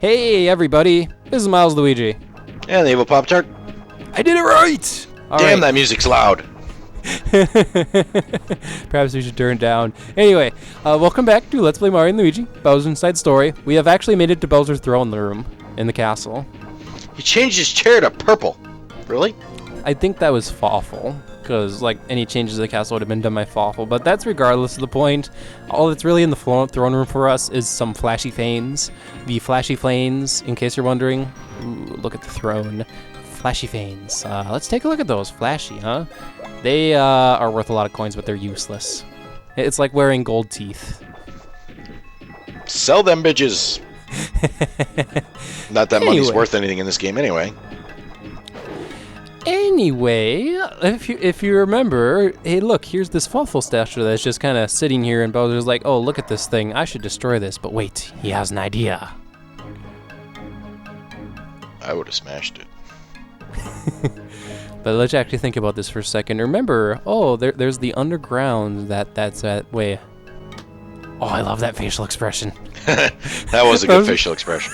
Hey everybody, this is Milesluigi. And the evil Pop-Tart. I did it right! Damn, that music's loud. Perhaps we should turn it down. Anyway, welcome back to Let's Play Mario & Luigi, Bowser's Inside Story. We have actually made it to Bowser's throne room in the castle. He changed his chair to purple. Really? I think that was awful, because like any changes to the castle would have been done by Fawful, but that's regardless of the point. All that's really in the throne room for us is some flashy fanes. The flashy flames, in case you're wondering. Ooh, look at the throne. Flashy fanes. Let's take a look at those. Flashy, huh? They are worth a lot of coins, but they're useless. It's like wearing gold teeth. Sell them bitches. Not that money's worth anything in this game anyway. Anyway, if you remember, hey look, here's this Fawful statue that's just kind of sitting here, and Bowser's like, oh, look at this thing, I should destroy this, but wait, he has an idea. I would have smashed it. But let's actually think about this for a second. Remember, oh, there's the underground that's that way. Oh, I love that facial expression. That was a good facial expression.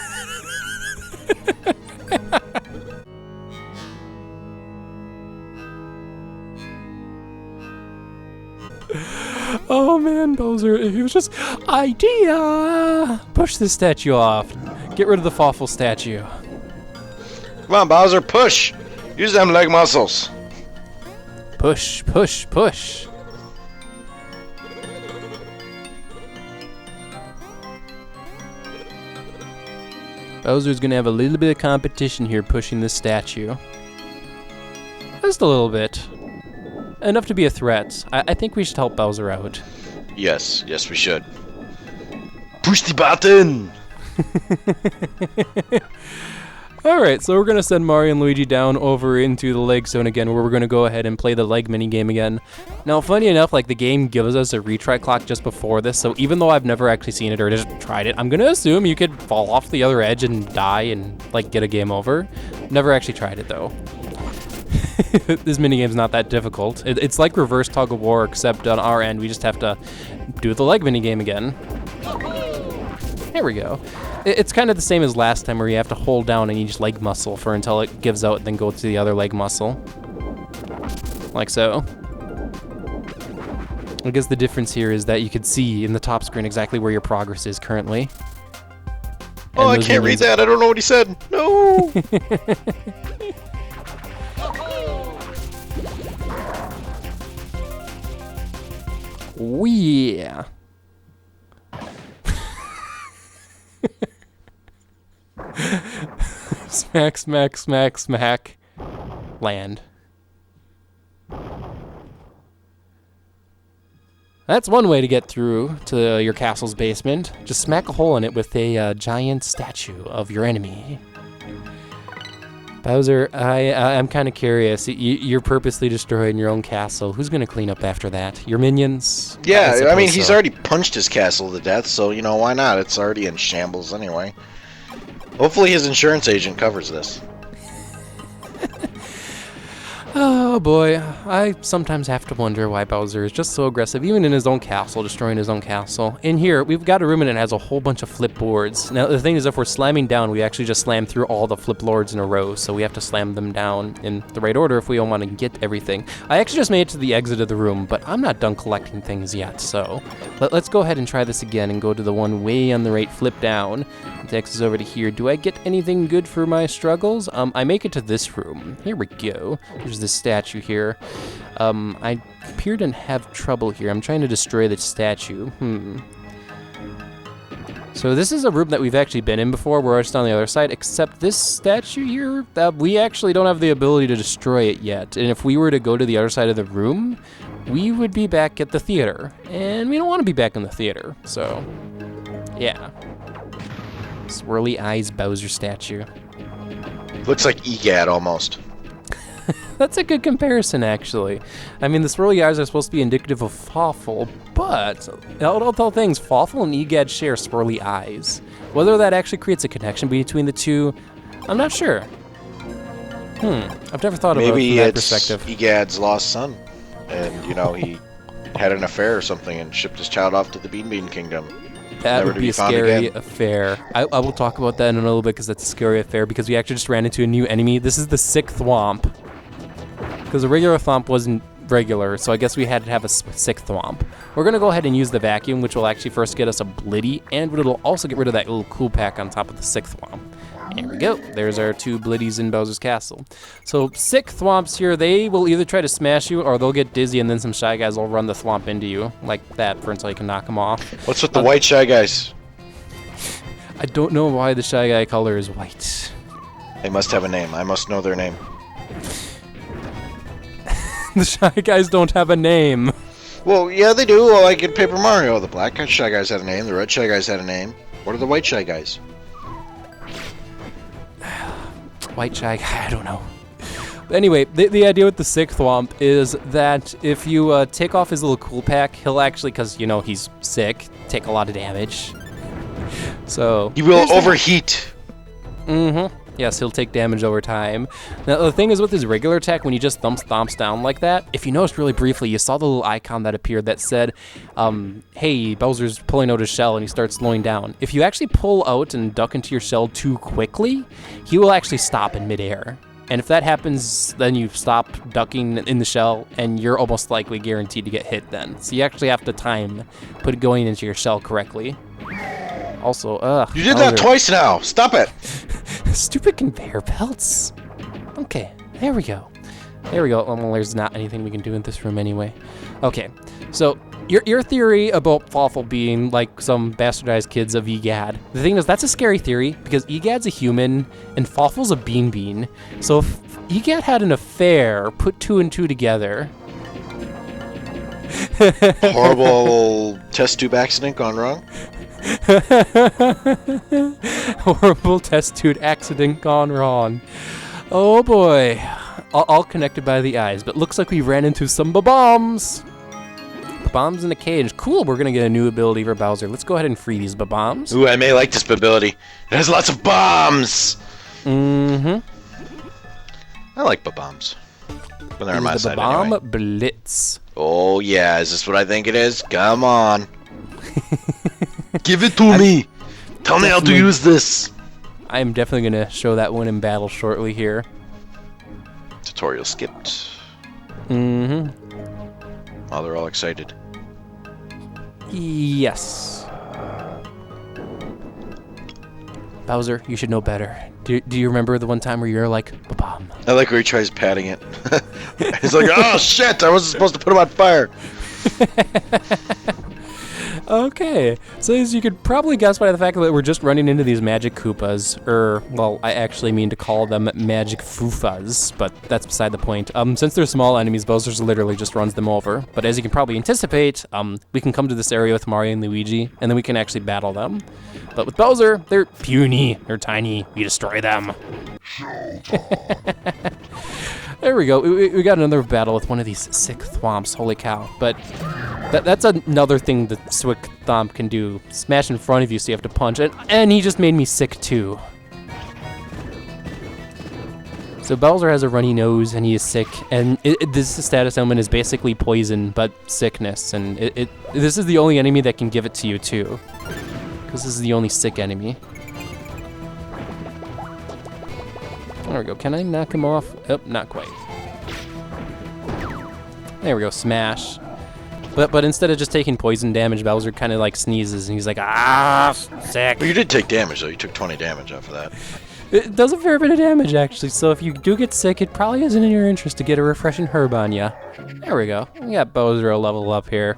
Oh man, Bowser, he was just, idea! Push this statue off. Get rid of the Fawful statue. Come on, Bowser, push! Use them leg muscles. Push, push, push. Bowser's gonna have a little bit of competition here pushing this statue. Just a little bit. Enough to be a threat. I think we should help Bowser out. Yes, yes we should. Push the button! Alright, so we're going to send Mario and Luigi down over into the leg zone again, where we're going to go ahead and play the leg minigame again. Now, funny enough, like, the game gives us a retry clock just before this, so even though I've never actually seen it or just tried it, I'm going to assume you could fall off the other edge and die and, like, get a game over. Never actually tried it, though. This minigame's not that difficult. It's like reverse tug of war, except on our end, we just have to do the leg minigame again. There we go. It's kind of the same as last time, where you have to hold down on each leg muscle for until it gives out, and then go to the other leg muscle. Like so. I guess the difference here is that you can see in the top screen exactly where your progress is currently. Oh, I can't read that. I don't know what he said. No! Yeah. Smack, smack, smack, smack. Land. That's one way to get through to your castle's basement. Just smack a hole in it with a giant statue of your enemy. Bowser, I'm kind of curious. You're purposely destroying your own castle. Who's going to clean up after that? Your minions? Yeah, I mean, he's already punched his castle to death, so, you know, why not? It's already in shambles anyway. Hopefully his insurance agent covers this. Oh boy, I sometimes have to wonder why Bowser is just so aggressive, even in his own castle, destroying his own castle. In here, we've got a room and it has a whole bunch of flip boards. Now, the thing is, if we're slamming down, we actually just slam through all the flip lords in a row, so we have to slam them down in the right order if we don't want to get everything. I actually just made it to the exit of the room, but I'm not done collecting things yet, so let's go ahead and try this again and go to the one way on the right, flip down. It takes us over to here. Do I get anything good for my struggles? I make it to this room. Here we go. There's this statue here. I appear to have trouble here. I'm trying to destroy the statue. So this is a room that we've actually been in before. We're just on the other side, except this statue here, we actually don't have the ability to destroy it yet. And if we were to go to the other side of the room, we would be back at the theater. And we don't want to be back in the theater, so yeah. Swirly eyes Bowser statue. Looks like EGAD almost. That's a good comparison, actually. I mean, the swirly eyes are supposed to be indicative of Fawful, but I'll tell things, Fawful and EGAD share swirly eyes. Whether that actually creates a connection between the two, I'm not sure. I've never thought about it from that perspective. Maybe it's EGAD's lost son, and, you know, he had an affair or something and shipped his child off to the Bean Bean Kingdom. That never would to be be a found scary again. affair. I will talk about that in a little bit because that's a scary affair because we actually just ran into a new enemy. This is the sick thwomp. Because the regular thwomp wasn't regular, so I guess we had to have a sick thwomp. We're going to go ahead and use the vacuum, which will actually first get us a blitty, and it'll also get rid of that little cool pack on top of the sick thwomp. There we go. There's our 2 blitties in Bowser's Castle. So sick thwomps here, they will either try to smash you or they'll get dizzy and then some Shy Guys will run the thwomp into you like that for until you can knock them off. What's with the white Shy Guys? I don't know why the Shy Guy color is white. They must have a name. I must know their name. The Shy Guys don't have a name. Well, yeah, they do. Well, like in Paper Mario, the black Shy Guys had a name, the red Shy Guys had a name. What are the white Shy Guys? White Shy Guy, I don't know. But anyway, the idea with the sick thwomp is that if you take off his little cool pack, he'll actually, because, you know, he's sick, take a lot of damage. So He will overheat. Mm-hmm. Yes, he'll take damage over time. Now, the thing is with his regular attack, when he just thumps down like that, if you noticed really briefly, you saw the little icon that appeared that said, hey, Bowser's pulling out his shell and he starts slowing down. If you actually pull out and duck into your shell too quickly, he will actually stop in midair. And if that happens, then you stop ducking in the shell, and you're almost likely guaranteed to get hit then. So you actually have to time going into your shell correctly. Also, You did that twice now. Stop it. Stupid conveyor belts. Okay, there we go. There we go. Well, there's not anything we can do in this room anyway. Okay, so your theory about Fawful being like some bastardized kids of Egad. The thing is, that's a scary theory because Egad's a human and Fawful's a bean. So if Egad had an affair, put 2 and 2 together. Horrible test tube accident gone wrong. Horrible test tube accident gone wrong. Oh boy. All connected by the eyes, but looks like we ran into some bombs. Bombs in a cage. Cool, we're gonna get a new ability for Bowser. Let's go ahead and free these bombs. Ooh, I may like this ability. It has lots of bombs. Mm-hmm. I like bombs. When they're on my side Bomb anyway. Blitz. Oh yeah, is this what I think it is? Come on. Give it to me. Tell me how to use this. I am definitely gonna show that one in battle shortly here. Tutorial skipped. Mm-hmm. Oh, they're all excited. Yes. Bowser, you should know better. Do you remember the one time where you're like, ba-bomb? I like where he tries patting it. He's like, oh shit, I wasn't supposed to put him on fire. Okay, so as you could probably guess by the fact that we're just running into these magic Koopas, well, I actually mean to call them magic Foofas, but that's beside the point. Since they're small enemies, Bowser literally just runs them over. But as you can probably anticipate, we can come to this area with Mario and Luigi, and then we can actually battle them. But with Bowser, they're puny, they're tiny, we destroy them. There we go, we got another battle with one of these sick thwomps, holy cow. But that's another thing that Sick Thwomp can do. Smash in front of you so you have to punch it, and he just made me sick too. So Bowser has a runny nose and he is sick, and this status element is basically poison, but sickness, and this is the only enemy that can give it to you too. Because this is the only sick enemy. There we go, can I knock him off? Oh, not quite. There we go, smash. But instead of just taking poison damage, Bowser kind of like sneezes and he's like, ah, sick. Well, you did take damage though. You took 20 damage off of that. It does a fair bit of damage actually, so if you do get sick, it probably isn't in your interest to get a refreshing herb on ya. There we go. We got Bowser a level up here.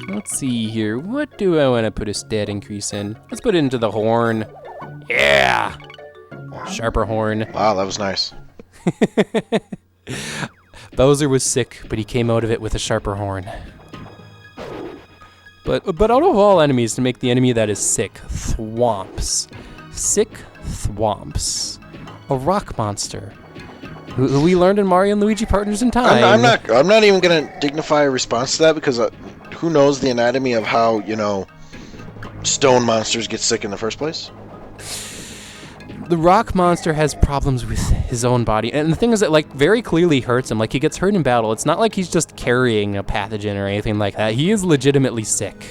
Let's see here. What do I want to put a stat increase in? Let's put it into the horn. Yeah! Sharper horn. Wow, that was nice. Bowser was sick, but he came out of it with a sharper horn. But out of all enemies, to make the enemy that is sick, thwomps. Sick thwomps. A rock monster. Who we learned in Mario and Luigi Partners in Time. I'm not even gonna dignify a response to that because who knows the anatomy of how, you know, stone monsters get sick in the first place? The rock monster has problems with his own body, and the thing is that, like, very clearly hurts him. Like, he gets hurt in battle. It's not like he's just carrying a pathogen or anything like that. He is legitimately sick.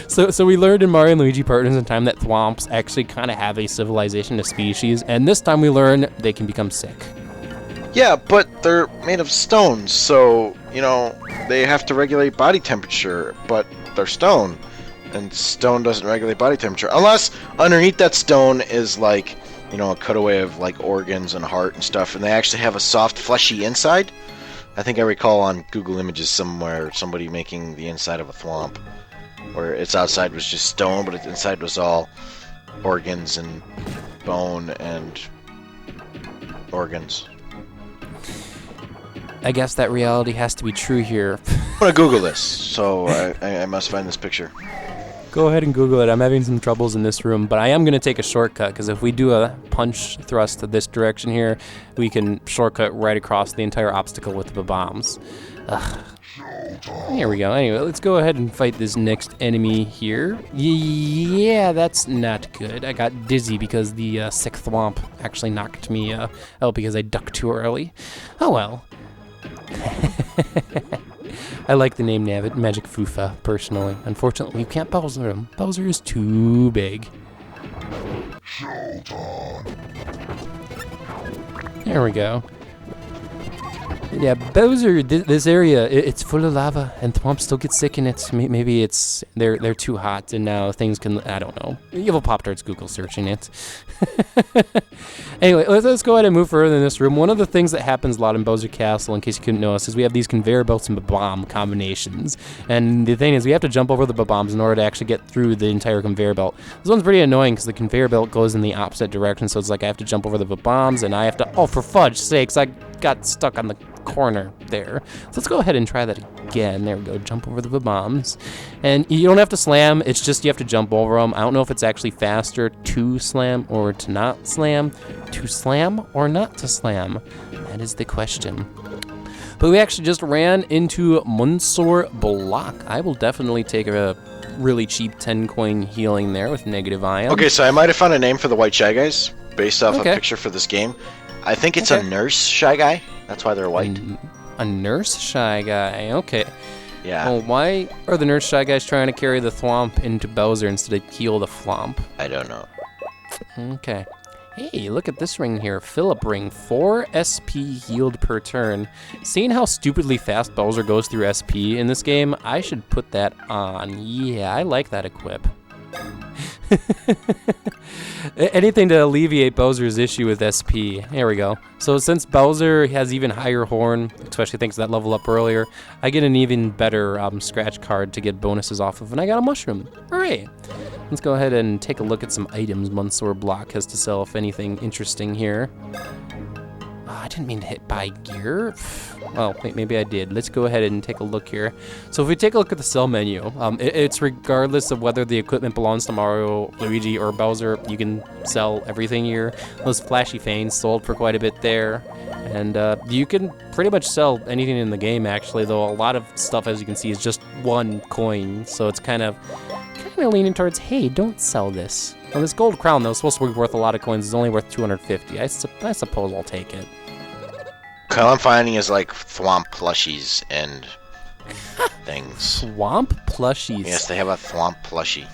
So we learned in Mario and Luigi Partners in Time that thwomps actually kind of have a civilization, a species, and this time we learn they can become sick. Yeah, but they're made of stones, so, you know, they have to regulate body temperature, but they're stone, and stone doesn't regulate body temperature. Unless underneath that stone is, like, you know, a cutaway of, like, organs and heart and stuff, and they actually have a soft, fleshy inside. I think I recall on Google Images somewhere somebody making the inside of a thwomp, where its outside was just stone, but its inside was all organs and bone and organs. I guess that reality has to be true here. I'm gonna Google this, so I must find this picture. Go ahead and Google it. I'm having some troubles in this room, but I am going to take a shortcut, because if we do a punch thrust to this direction here, we can shortcut right across the entire obstacle with the bombs. Ugh. Here we go. Anyway, let's go ahead and fight this next enemy here. Yeah, that's not good. I got dizzy because the sick thwomp actually knocked me out because I ducked too early. Oh well. I like the name Magic Fufa, personally. Unfortunately, you can't Bowser him. Bowser is too big. There we go. Yeah, Bowser, this area, it's full of lava, and thwomps still get sick in it. Maybe it's they're too hot, and now things can, I don't know. Evil Pop-Tarts Google searching it. Anyway, let's go ahead and move further in this room. One of the things that happens a lot in Bowser Castle, in case you couldn't notice, is we have these conveyor belts and bomb combinations. And the thing is, we have to jump over the bombs in order to actually get through the entire conveyor belt. This one's pretty annoying because the conveyor belt goes in the opposite direction, so it's like I have to jump over the bombs, and I have to, oh, for fudge sakes, I got stuck on the corner there. So let's go ahead and try that again. There we go. Jump over the bombs. And you don't have to slam. It's just you have to jump over them. I don't know if it's actually faster to slam or to not slam. To slam or not to slam? That is the question. But we actually just ran into Munsor Block. I will definitely take a really cheap 10 coin healing there with negative ion. Okay, so I might have found a name for the white Shy Guys based off a picture for this game. I think it's a nurse Shy Guy. That's why they're white. A nurse Shy Guy. Okay. Yeah. Well, why are the nurse Shy Guys trying to carry the thwomp into Bowser instead of heal the flomp? I don't know. Okay. Hey, look at this ring here. Phillip ring. 4 SP healed per turn. Seeing how stupidly fast Bowser goes through SP in this game, I should put that on. Yeah, I like that equip. Anything to alleviate Bowser's issue with SP. There we go. So since Bowser has even higher horn, especially thanks to that level up earlier, I get an even better scratch card to get bonuses off of, and I got a mushroom. Hooray! Let's go ahead and take a look at some items Munsor Block has to sell, if anything interesting here. I didn't mean to hit buy gear. Well, maybe I did. Let's go ahead and take a look here. So if we take a look at the sell menu, it's regardless of whether the equipment belongs to Mario, Luigi, or Bowser, you can sell everything here. Those flashy fanes sold for quite a bit there. And you can pretty much sell anything in the game, actually, though a lot of stuff, as you can see, is just 1 coin. So it's kind of leaning towards, hey, don't sell this. Well, this gold crown, though, is supposed to be worth a lot of coins. It's only worth 250. I suppose I'll take it. All I'm finding is like thwomp plushies and things. Thwomp plushies? Yes, they have a thwomp plushie.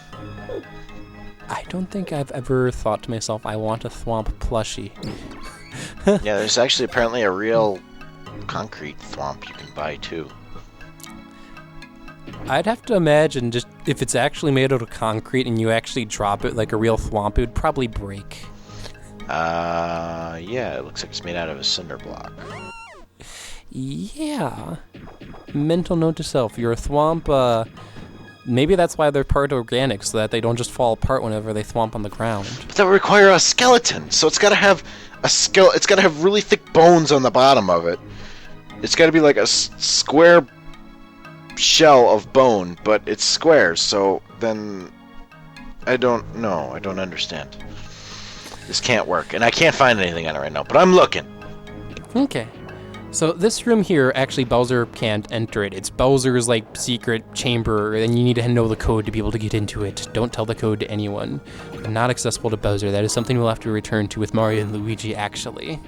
I don't think I've ever thought to myself, I want a thwomp plushie. Yeah, there's actually apparently a real concrete thwomp you can buy too. I'd have to imagine just if it's actually made out of concrete and you actually drop it like a real thwomp, it would probably break. Yeah, it looks like it's made out of a cinder block. Yeah. Mental note to self, you're a thwomp, maybe that's why they're part organic, so that they don't just fall apart whenever they thwomp on the ground. But that would require a skeleton, so it's gotta have it's gotta have really thick bones on the bottom of it. It's gotta be like a square shell of bone, but it's square, so then I don't know. I don't understand. This can't work, and I can't find anything on it right now, but I'm looking. Okay. So this room here, actually Bowser can't enter it. It's Bowser's like secret chamber, and you need to know the code to be able to get into it. Don't tell the code to anyone. Not accessible to Bowser. That is something we'll have to return to with Mario and Luigi, actually.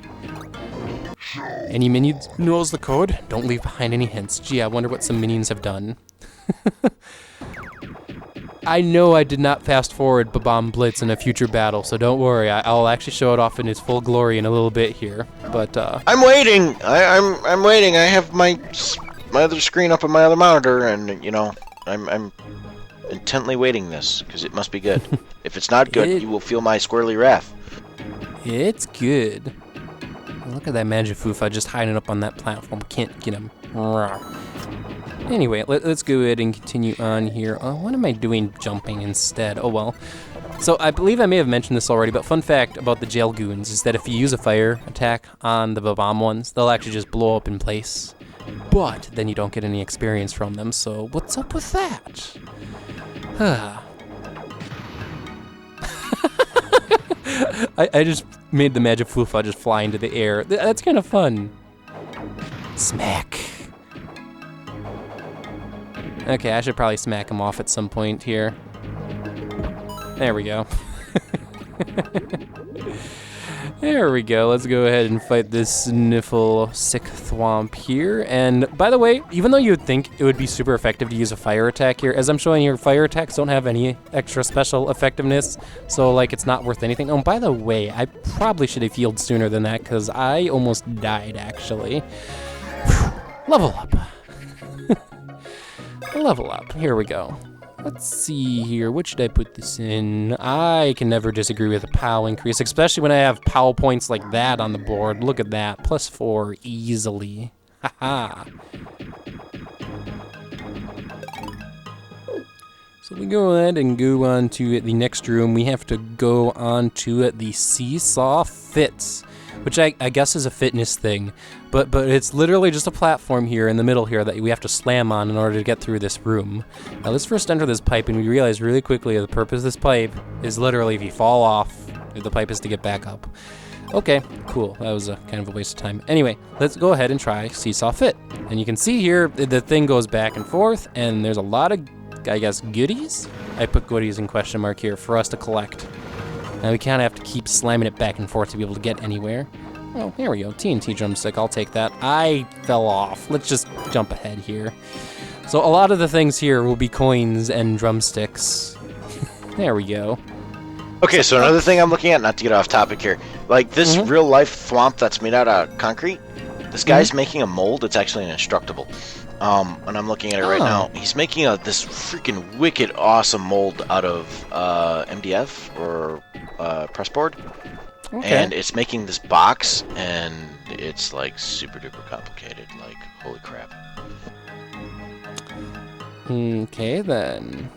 Any minions who knows the code? Don't leave behind any hints. Gee, I wonder what some minions have done. I know I did not fast forward Bomb Blitz in a future battle, so don't worry. I'll actually show it off in its full glory in a little bit here. But I'm waiting. I'm waiting. I have my other screen up on my other monitor, and you know, I'm intently waiting this because it must be good. If it's not good, you will feel my squirrely wrath. It's good. Look at that Magifufa just hiding up on that platform. Can't get him. Anyway, let's go ahead and continue on here. What am I doing jumping instead? Oh well. So I believe I may have mentioned this already, but fun fact about the jail goons is that if you use a fire attack on the bomb ones, they'll actually just blow up in place. But then you don't get any experience from them, so what's up with that? I just made the Magifufa just fly into the air. That's kind of fun. Smack. Okay, I should probably smack him off at some point here. There we go. There we go. Let's go ahead and fight this sniffle sick thwomp here. And by the way, even though you would think it would be super effective to use a fire attack here, as I'm showing here, fire attacks don't have any extra special effectiveness, so like it's not worth anything. Oh, by the way, I probably should have healed sooner than that because I almost died actually. Whew. Level up. Level up. Here we go. Let's see here. What should I put this in? I can never disagree with a POW increase, especially when I have POW points like that on the board. Look at that. +4 easily. Haha. So we go ahead and go on to the next room. We have to go on to the Seesaw Fits, which I guess is a fitness thing. But it's literally just a platform here in the middle here that we have to slam on in order to get through this room. Now let's first enter this pipe, and we realize really quickly the purpose of this pipe is literally if you fall off, the pipe is to get back up. Okay, cool. That was a kind of a waste of time. Anyway, let's go ahead and try Seesaw Fit. And you can see here the thing goes back and forth, and there's a lot of, I guess, goodies? I put goodies in question mark here for us to collect. Now we kind of have to keep slamming it back and forth to be able to get anywhere. Oh, here we go. TNT drumstick. I'll take that. I fell off. Let's just jump ahead here. So a lot of the things here will be coins and drumsticks. There we go. Okay, so another thing I'm looking at, not to get off topic here, like this real life thwomp that's made out of concrete, this guy's making a mold. It's actually an indestructible. And I'm looking at it right now. He's making this freaking wicked awesome mold out of MDF or pressboard. Okay. And it's making this box, and it's like super duper complicated. Like, holy crap. Okay, then.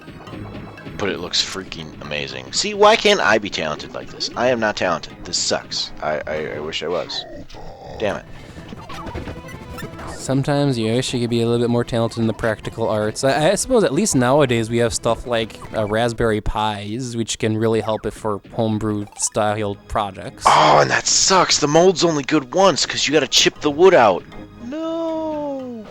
But it looks freaking amazing. See, why can't I be talented like this? I am not talented. This sucks. I wish I was. Damn it. Sometimes you wish you could be a little bit more talented in the practical arts. I suppose at least nowadays we have stuff like Raspberry Pis, which can really help it for homebrew style projects. Oh, and that sucks. The mold's only good once because you got to chip the wood out. No.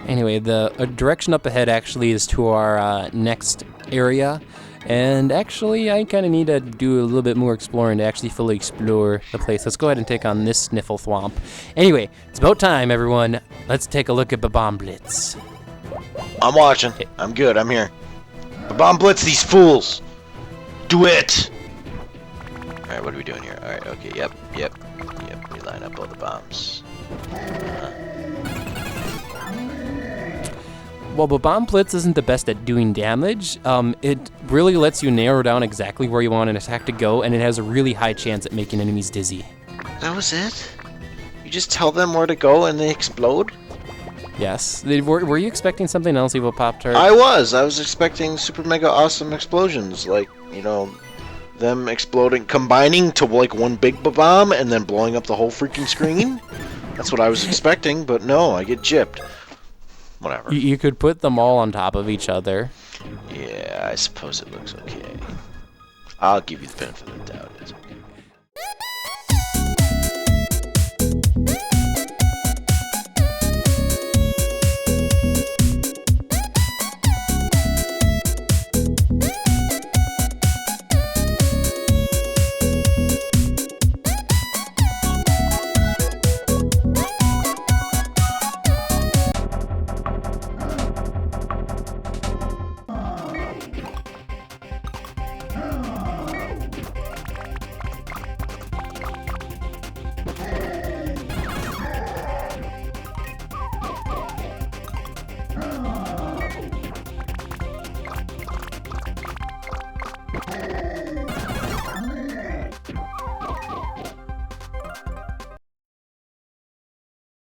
Anyway, the direction up ahead actually is to our next area. And actually, I kind of need to do a little bit more exploring to actually fully explore the place. Let's go ahead and take on this sniffle thwomp. Anyway, it's about time, everyone. Let's take a look at Bomb Blitz. I'm watching. I'm good. I'm here. Bomb Blitz these fools. Do it. All right, what are we doing here? All right, okay, yep. We line up all the bombs. While Bomb Blitz isn't the best at doing damage, it really lets you narrow down exactly where you want an attack to go, and it has a really high chance at making enemies dizzy. That was it? You just tell them where to go and they explode? Yes. Were you expecting something else, Evil Pop-Tart? I was expecting super mega awesome explosions, like, you know, them exploding, combining to like one big bomb and then blowing up the whole freaking screen. That's what I was expecting, but no, I get gypped. Whatever. You could put them all on top of each other. Yeah, I suppose it looks okay. I'll give you the benefit of the doubt. It's okay.